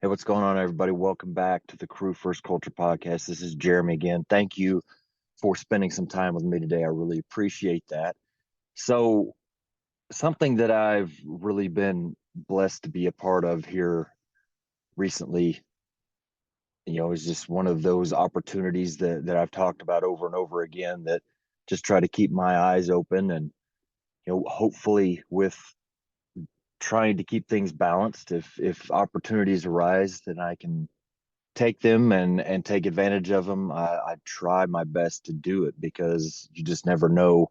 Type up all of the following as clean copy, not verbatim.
Hey, what's going on, everybody? Welcome back to the Crew First Culture Podcast. This is Jeremy again. Thank you for spending some time with me today. I really appreciate that. So, something that I've really been blessed to be a part of here recently, is just one of those opportunities that I've talked about over and over again that just try to keep my eyes open and, hopefully with trying to keep things balanced. If opportunities arise, then I can take them and take advantage of them. I try my best to do it because you just never know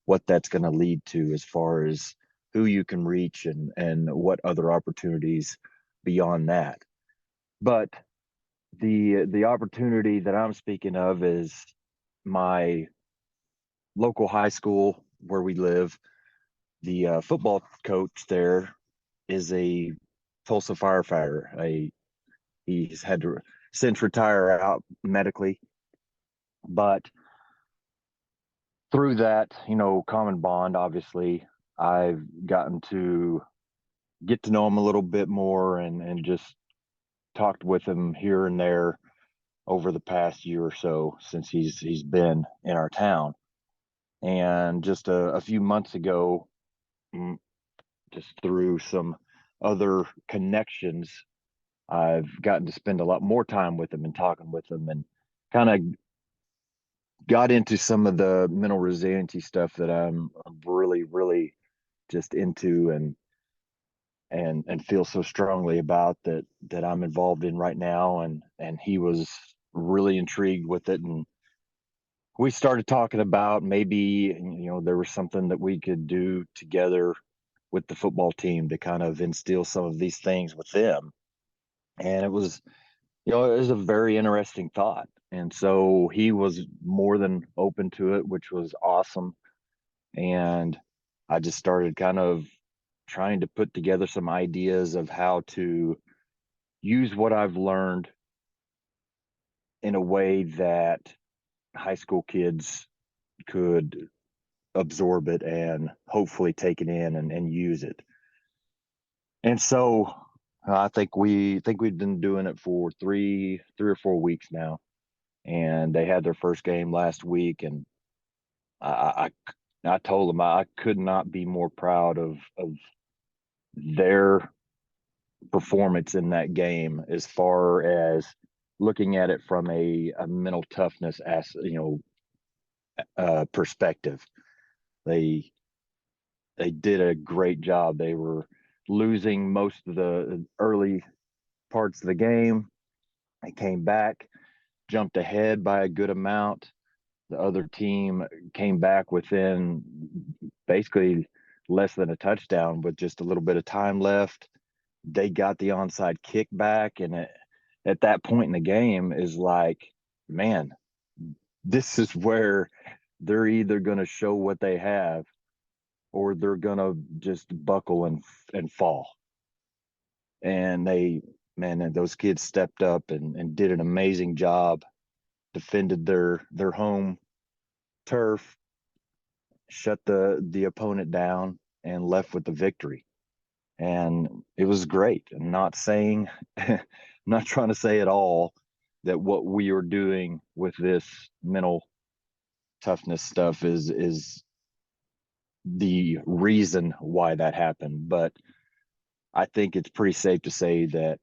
what that's going to lead to as far as who you can reach and what other opportunities beyond that. But the opportunity that I'm speaking of is my local high school where we live. The football coach there is a Tulsa firefighter. He's had to since retire out medically, but through that, common bond, obviously, I've gotten to get to know him a little bit more and just talked with him here and there over the past year or so since he's been in our town. And just a few months ago, mm, just through some other connections, I've gotten to spend a lot more time with him and talking with him and kind of got into some of the mental resiliency stuff that I'm really, really just into and feel so strongly about that I'm involved in right now. And he was really intrigued with it. And we started talking about maybe, there was something that we could do together with the football team to kind of instill some of these things with them. And it was a very interesting thought. And so he was more than open to it, which was awesome. And I just started kind of trying to put together some ideas of how to use what I've learned in a way that high school kids could absorb it and hopefully take it in and use it. And so I think we've been doing it for three or 4 weeks now. And they had their first game last week, and I I told them I could not be more proud of their performance in that game as far as looking at it from a mental toughness perspective. They they did a great job. They were losing most of the early parts of the game. They came back, jumped ahead by a good amount. The other team came back within basically less than a touchdown with just a little bit of time left. They got the onside kick back, and at that point in the game is like, man, this is where they're either going to show what they have or they're going to just buckle and fall. And those kids stepped up and did an amazing job, defended their home turf, shut the opponent down, and left with the victory. And it was great. I'm not saying, I'm not trying to say at all that what we are doing with this mental toughness stuff is the reason why that happened, but I think it's pretty safe to say that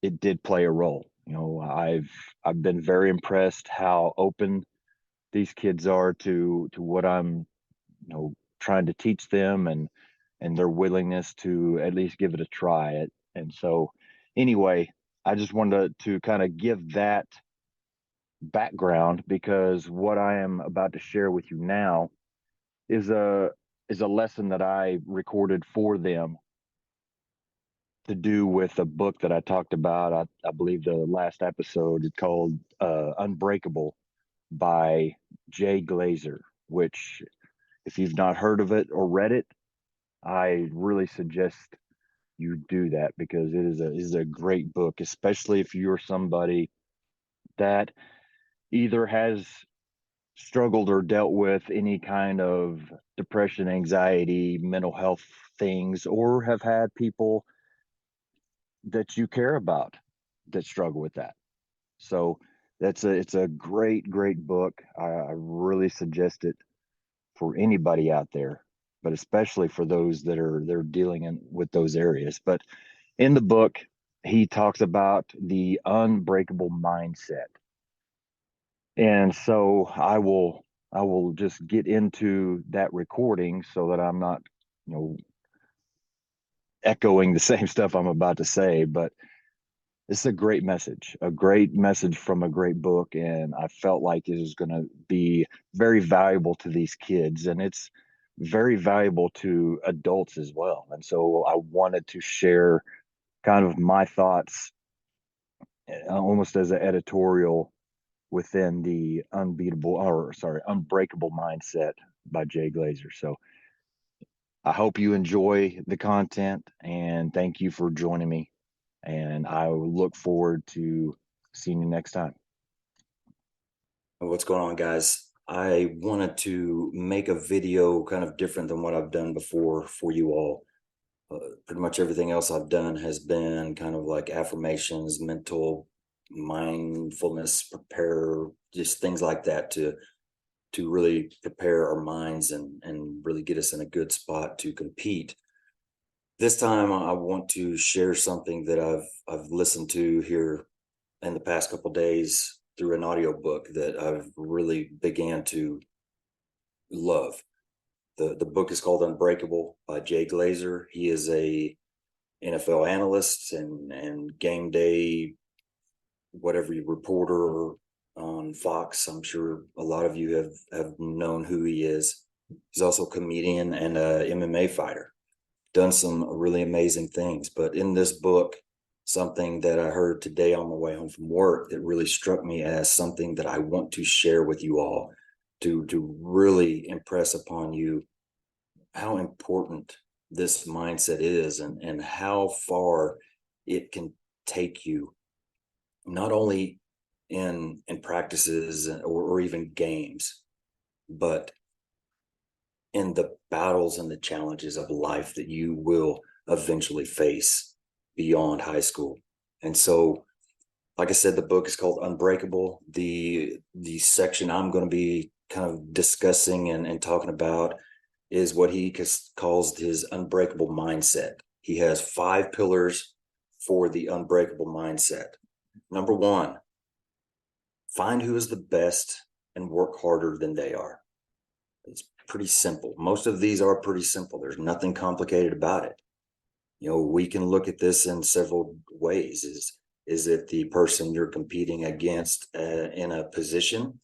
it did play a role. I've been very impressed how open these kids are to what I'm, trying to teach them and their willingness to at least give it a try. And so anyway, I just wanted to kind of give that background because what I am about to share with you now is a lesson that I recorded for them to do with a book that I talked about. I believe the last episode is called Unbreakable by Jay Glazer, which if you've not heard of it or read it, I really suggest you do that because it is a great book, especially if you're somebody that either has struggled or dealt with any kind of depression, anxiety, mental health things, or have had people that you care about that struggle with that. So it's a great book. I really suggest it for anybody out there, but especially for those that are they're dealing with those areas. But in the book, he talks about the unbreakable mindset. And so I will just get into that recording so that I'm not, you know, echoing the same stuff I'm about to say, but it's a great message from a great book. And I felt like it is going to be very valuable to these kids. And it's very valuable to adults as well. And so I wanted to share kind of my thoughts almost as an editorial within the Unbreakable Mindset by Jay Glazer. So I hope you enjoy the content and thank you for joining me. And I look forward to seeing you next time. What's going on, guys? I wanted to make a video kind of different than what I've done before for you all. Pretty much everything else I've done has been kind of like affirmations, mental mindfulness, prepare, just things like that to really prepare our minds and really get us in a good spot to compete. This time I want to share something that I've listened to here in the past couple of days through an audiobook that I've really began to love. The book is called Unbreakable by Jay Glazer. He is a NFL analyst and game day, whatever reporter on Fox. I'm sure a lot of you have known who he is. He's also a comedian and a MMA fighter. Done some really amazing things. But in this book, something that I heard today on my way home from work that really struck me as something that I want to share with you all to really impress upon you how important this mindset is and how far it can take you, not only in practices or even games, but in the battles and the challenges of life that you will eventually face beyond high school. And so, like I said, the book is called Unbreakable. The section I'm going to be kind of discussing and talking about is what he calls his unbreakable mindset. He has 5 pillars for the unbreakable mindset. Number 1, find who is the best and work harder than they are. It's pretty simple. Most of these are pretty simple. There's nothing complicated about it. You know, we can look at this in several ways. Is it the person you're competing against in a position?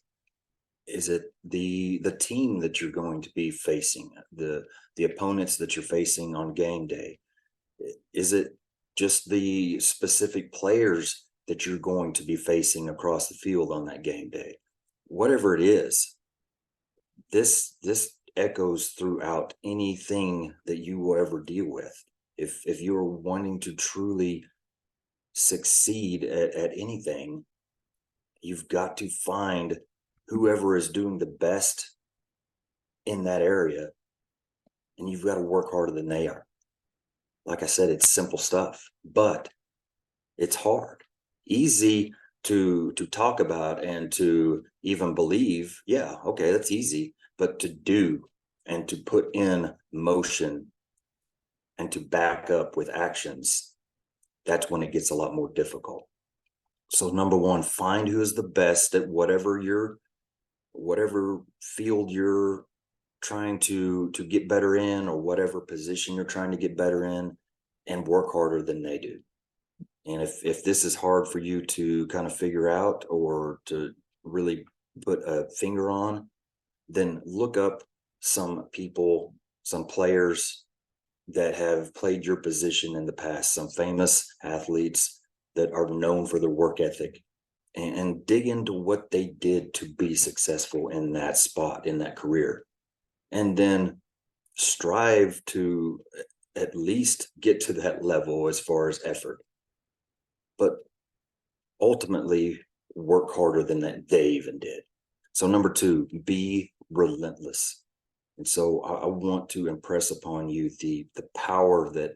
Is it the team that you're going to be facing, the opponents that you're facing on game day? Is it just the specific players that you're going to be facing across the field on that game day? Whatever it is, this echoes throughout anything that you will ever deal with. If you're wanting to truly succeed at anything, you've got to find whoever is doing the best in that area, and you've got to work harder than they are. Like I said, it's simple stuff, but it's hard. Easy to talk about and to even believe, yeah, okay, that's easy, but to do and to put in motion and to back up with actions, that's when it gets a lot more difficult. So number 1, find who is the best at whatever field you're trying to get better in, or whatever position you're trying to get better in, and work harder than they do. And if this is hard for you to kind of figure out or to really put a finger on, then look up some people, some players that have played your position in the past, some famous athletes that are known for their work ethic, and dig into what they did to be successful in that spot, in that career. And then strive to at least get to that level as far as effort. But ultimately, work harder than that they even did. So number 2, be relentless. And so I want to impress upon you the power that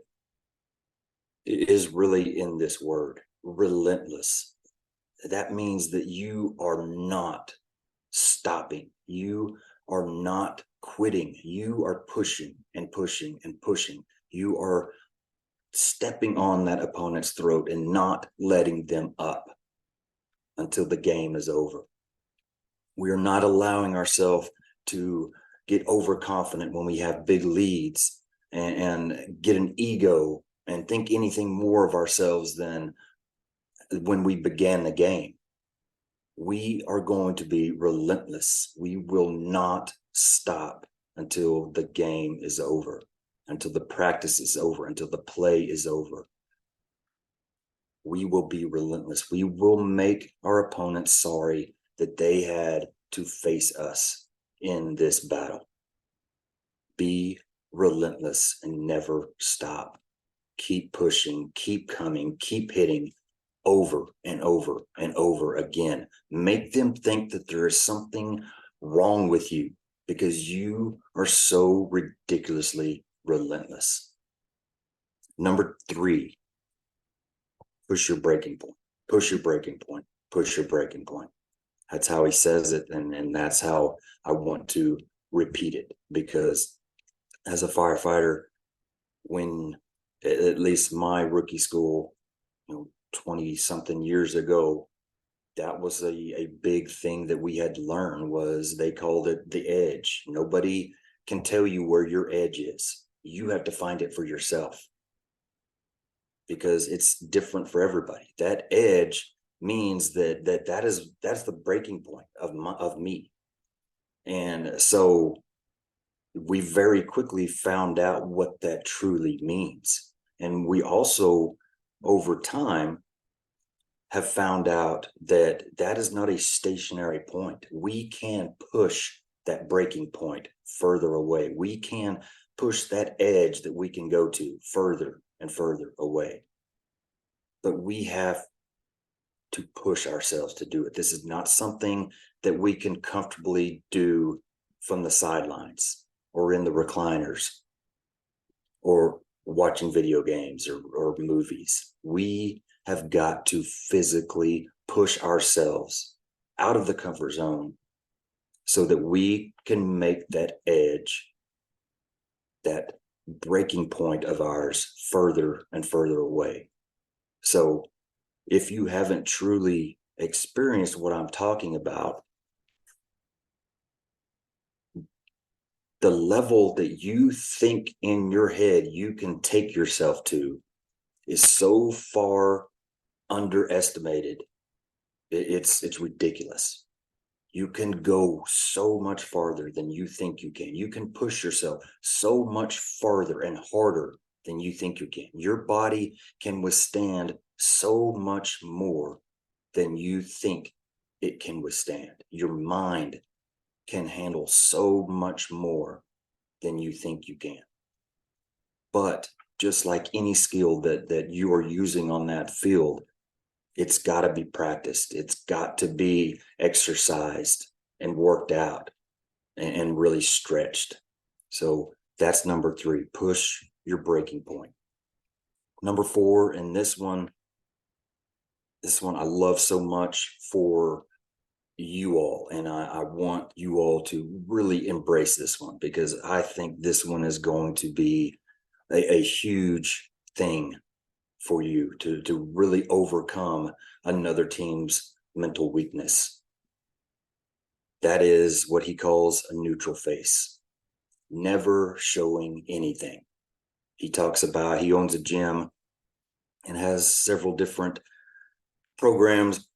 is really in this word, relentless. That means that you are not stopping. You are not quitting. You are pushing and pushing and pushing. You are stepping on that opponent's throat and not letting them up until the game is over. We are not allowing ourselves to get overconfident when we have big leads and get an ego and think anything more of ourselves than when we began the game. We are going to be relentless. We will not stop until the game is over, until the practice is over, until the play is over. We will be relentless. We will make our opponents sorry that they had to face us in this battle. Be relentless and never stop. Keep pushing, keep coming, keep hitting over and over and over again. Make them think that there is something wrong with you because you are so ridiculously relentless. Number 3, push your breaking point, push your breaking point, push your breaking point. That's how he says it. And that's how I want to repeat it, because as a firefighter, when at least my rookie school, 20 something years ago, that was a big thing that we had to learn. Was they called it the edge. Nobody can tell you where your edge is. You have to find it for yourself, because it's different for everybody. That edge means that's the breaking point of me. And so we very quickly found out what that truly means. And we also, over time, have found out that that is not a stationary point. We can push that breaking point further away. We can push that edge that we can go to further and further away. But we have to push ourselves to do it. This is not something that we can comfortably do from the sidelines or in the recliners or watching video games or movies. We have got to physically push ourselves out of the comfort zone so that we can make that edge, that breaking point of ours, further and further away. So if you haven't truly experienced what I'm talking about, the level that you think in your head you can take yourself to is so far underestimated. It's ridiculous. You can go so much farther than you think you can. You can push yourself so much farther and harder than you think you can. Your body can withstand so much more than you think it can withstand. Your mind can handle so much more than you think you can. But just like any skill that you are using on that field, it's got to be practiced. It's got to be exercised and worked out and really stretched. So that's number 3, push your breaking point. Number 4, and this one I love so much for you all, and I want you all to really embrace this one, because I think this one is going to be a huge thing for you to really overcome another team's mental weakness. That is what he calls a neutral face, never showing anything. He talks about, he owns a gym and has several different programs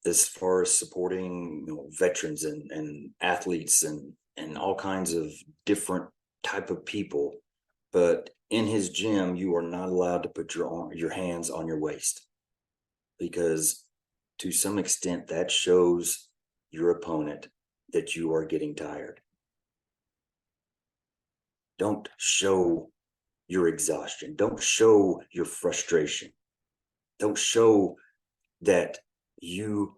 as far as supporting veterans and athletes and all kinds of different type of people. But in his gym, you are not allowed to put your hands on your waist, because to some extent that shows your opponent that you are getting tired. Don't show your exhaustion. Don't show your frustration. Don't show that you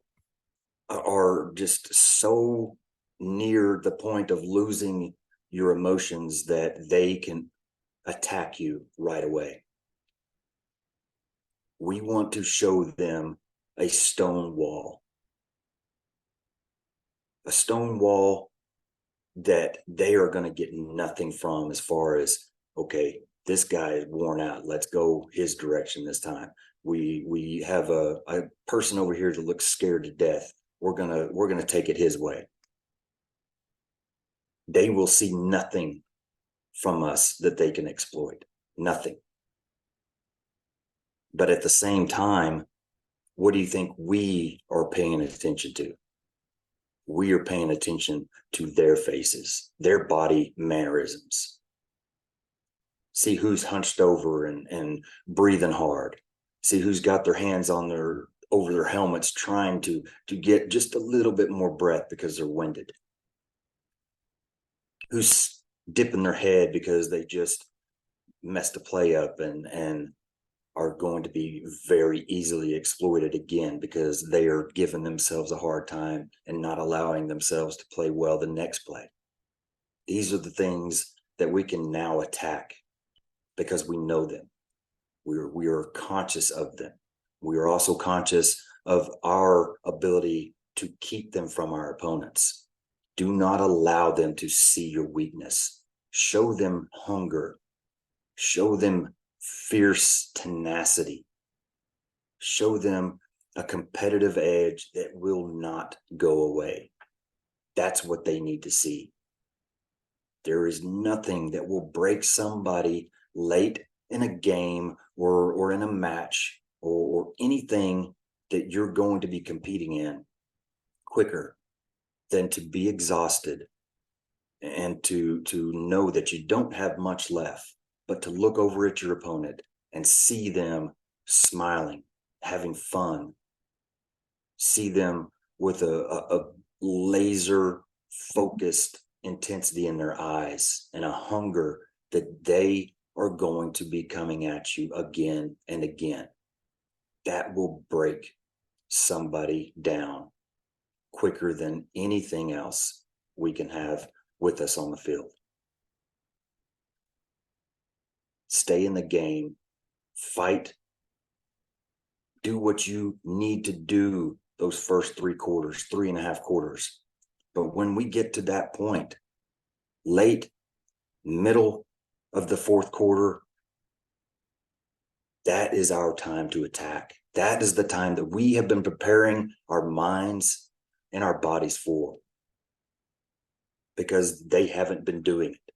are just so near the point of losing your emotions that they can attack you right away. We want to show them a stone wall that they are going to get nothing from, as far as, okay, this guy is worn out, let's go his direction this time. We have a person over here that looks scared to death, we're gonna take it his way. They will see nothing from us that they can exploit. Nothing. But at the same time, what do you think we are paying attention to? We are paying attention to their faces, their body mannerisms. See who's hunched over and breathing hard. See who's got their hands on over their helmets, trying to get just a little bit more breath because they're winded. Who's dipping their head because they just messed a play up and are going to be very easily exploited again because they are giving themselves a hard time and not allowing themselves to play well the next play. These are the things that we can now attack because we know them. We are conscious of them. We are also conscious of our ability to keep them from our opponents. Do not allow them to see your weakness. Show them hunger. Show them fierce tenacity. Show them a competitive edge that will not go away. That's what they need to see. There is nothing that will break somebody late in a game or in a match or anything that you're going to be competing in quicker than to be exhausted and to know that you don't have much left, but to look over at your opponent and see them smiling, having fun, see them with a laser focused intensity in their eyes and a hunger that they are going to be coming at you again and again. That will break somebody down quicker than anything else we can have with us on the field. Stay in the game, fight, do what you need to do those first 3 quarters, 3.5 quarters. But when we get to that point, late, middle of the 4th quarter, that is our time to attack. That is the time that we have been preparing our minds and our bodies for, because they haven't been doing it.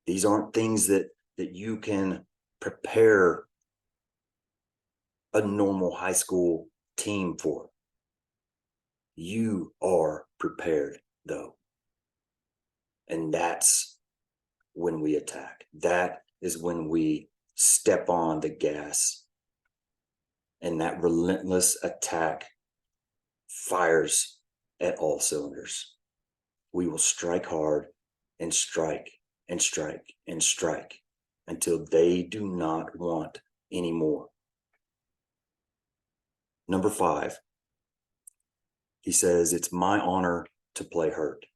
These aren't things that you can prepare a normal high school team for. You are prepared, though. And that's when we attack. That is when we step on the gas. And that relentless attack fires at all cylinders. We will strike hard and strike and strike and strike until they do not want any more. Number 5, he says, it's my honor to play hurt.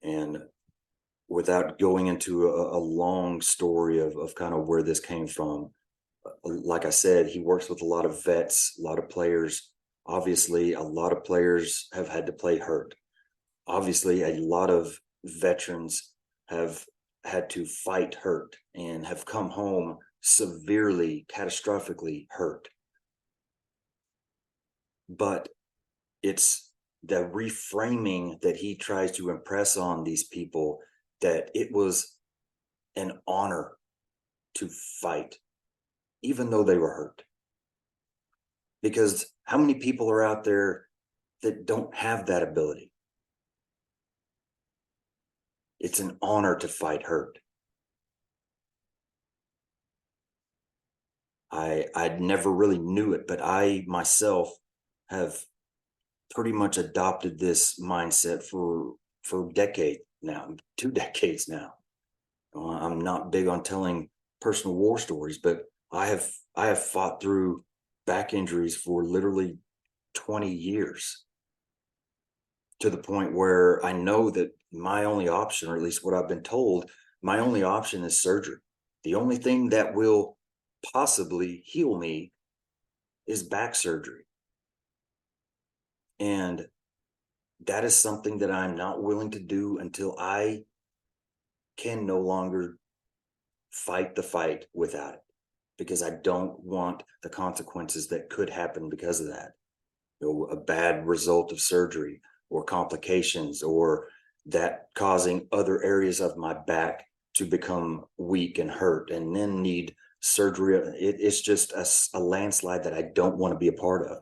And without going into a long story of kind of where this came from, like I said, he works with a lot of vets, a lot of players. Obviously, a lot of players have had to play hurt. Obviously, a lot of veterans have had to fight hurt and have come home severely, catastrophically hurt. But it's the reframing that he tries to impress on these people, that it was an honor to fight, even though they were hurt. Because how many people are out there that don't have that ability? It's an honor to fight hurt. I never really knew it, but I myself have pretty much adopted this mindset for decade now, 2 decades now. I'm not big on telling personal war stories, but I have fought through back injuries for literally 20 years, to the point where I know that my only option, or at least what I've been told, my only option is surgery. The only thing that will possibly heal me is back surgery. And that is something that I'm not willing to do until I can no longer fight the fight without it, because I don't want the consequences that could happen because of that. A bad result of surgery or complications, or that causing other areas of my back to become weak and hurt and then need surgery. It's just a landslide that I don't want to be a part of.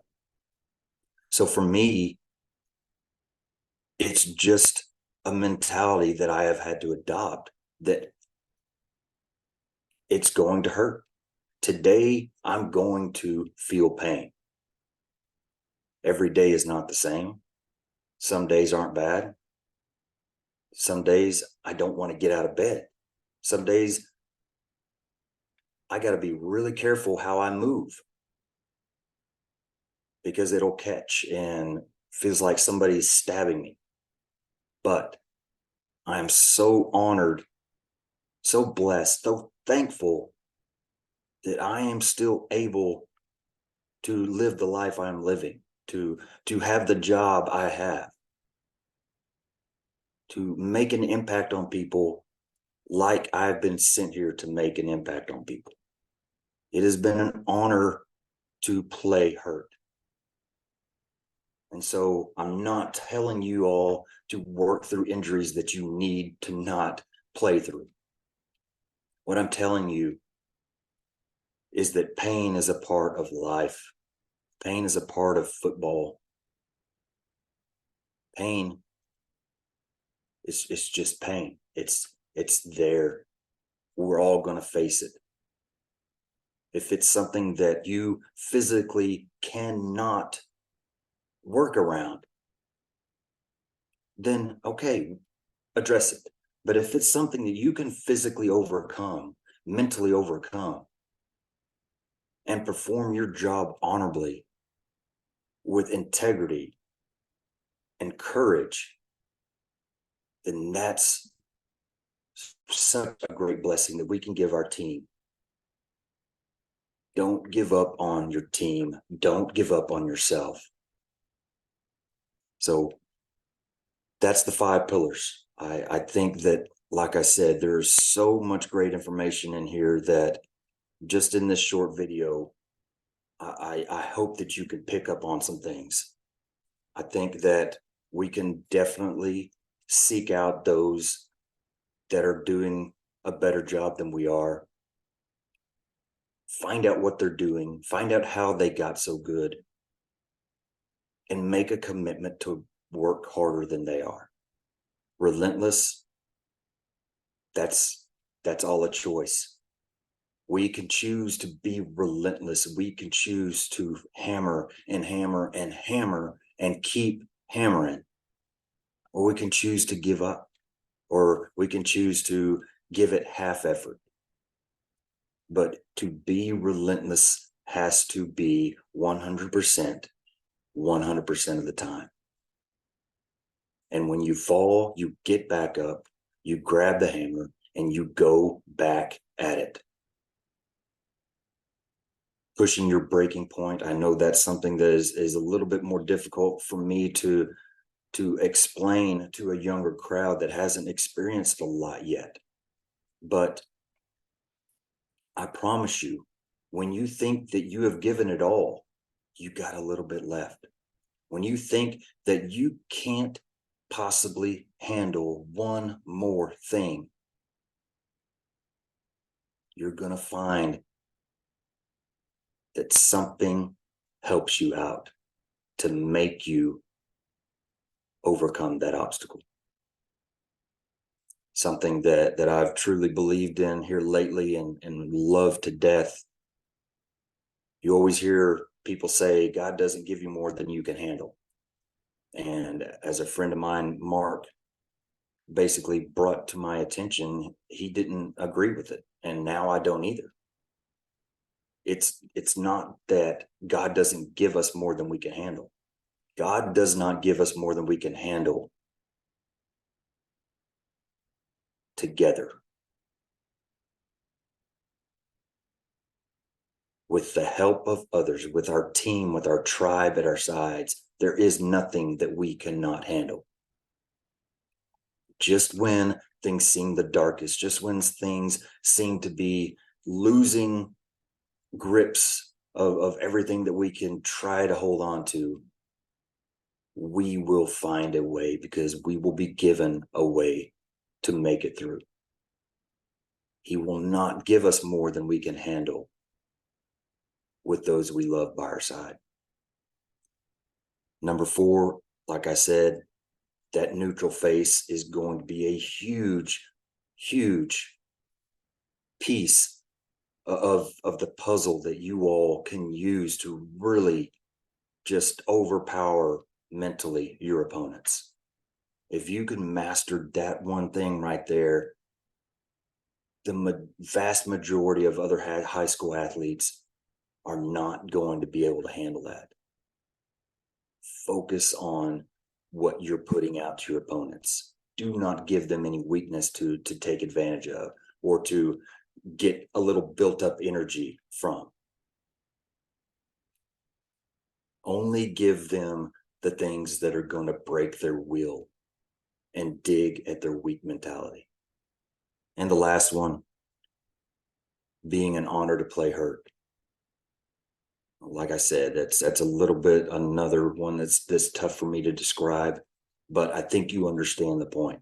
So for me, it's just a mentality that I have had to adopt, that it's going to hurt. Today, I'm going to feel pain. Every day is not the same. Some days aren't bad. Some days I don't want to get out of bed. Some days I got to be really careful how I move, because it'll catch and feels like somebody's stabbing me. But I am so honored, so blessed, so thankful that I am still able to live the life I'm living, to have the job I have, to make an impact on people like I've been sent here to make an impact on people. It has been an honor to play hurt. And so I'm not telling you all to work through injuries that you need to not play through. What I'm telling you is that pain is a part of life. Pain is a part of football. Pain is just pain. It's there. We're all going to face it. If it's something that you physically cannot work around, then okay, address it. But if it's something that you can physically overcome, mentally overcome, and perform your job honorably with integrity and courage, then that's such a great blessing that we can give our team. Don't give up on your team. Don't give up on yourself. So that's the 5 pillars. I think that, like I said, there's so much great information in here that just in this short video, I hope that you can pick up on some things. I think that we can definitely seek out those that are doing a better job than we are. Find out what they're doing, find out how they got so good, and make a commitment to work harder than they are. Relentless, that's all a choice. We can choose to be relentless. We can choose to hammer and hammer and hammer and keep hammering. Or we can choose to give up, or we can choose to give it half effort. But to be relentless has to be 100%, 100% of the time. And when you fall, you get back up, you grab the hammer, and you go back at it. Pushing your breaking point, I know that's something that is a little bit more difficult for me to explain to a younger crowd that hasn't experienced a lot yet. But I promise you, when you think that you have given it all, you got a little bit left. When you think that you can't possibly handle one more thing, you're going to find that something helps you out to make you overcome that obstacle. Something that I've truly believed in here lately and love to death. You always hear people say, God doesn't give you more than you can handle. And as a friend of mine, Mark, basically brought to my attention, he didn't agree with it. And now I don't either. It's not that God doesn't give us more than we can handle. God does not give us more than we can handle together. with the help of others, with our team, with our tribe at our sides, there is nothing that we cannot handle. Just when things seem the darkest, just when things seem to be losing grips of everything that we can try to hold on to, we will find a way, because we will be given a way to make it through. He will not give us more than we can handle with those we love by our side. Number 4, like I said, that neutral face is going to be a huge, huge piece of the puzzle that you all can use to really just overpower mentally your opponents. If you can master that one thing right there, the vast majority of other high school athletes are not going to be able to handle that. Focus on what you're putting out to your opponents. Do not give them any weakness to take advantage of or to get a little built up energy from. Only give them the things that are going to break their will and dig at their weak mentality. And the last one, being an honor to play hurt. Like I said, that's a little bit another one that's tough for me to describe, but I think you understand the point.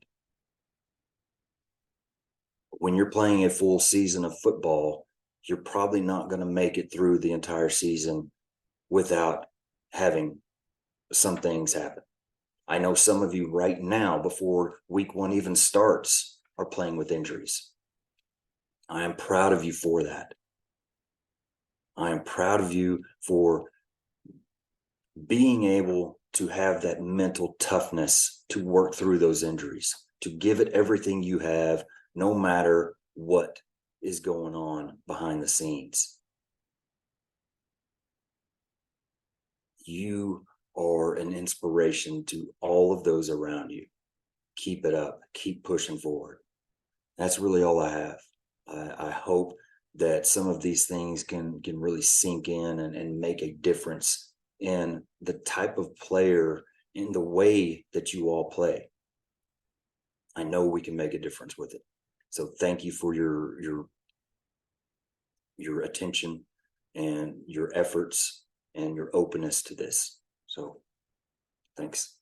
When you're playing a full season of football, you're probably not going to make it through the entire season without having some things happen. I know some of you right now, before week 1 even starts, are playing with injuries. I am proud of you for that. I am proud of you for being able to have that mental toughness to work through those injuries, to give it everything you have, no matter what is going on behind the scenes. You are an inspiration to all of those around you. Keep it up. Keep pushing forward. That's really all I have. I hope that some of these things can really sink in and make a difference in the type of player, in the way that you all play. I know we can make a difference with it. So thank you for your attention and your efforts and your openness to this. So thanks.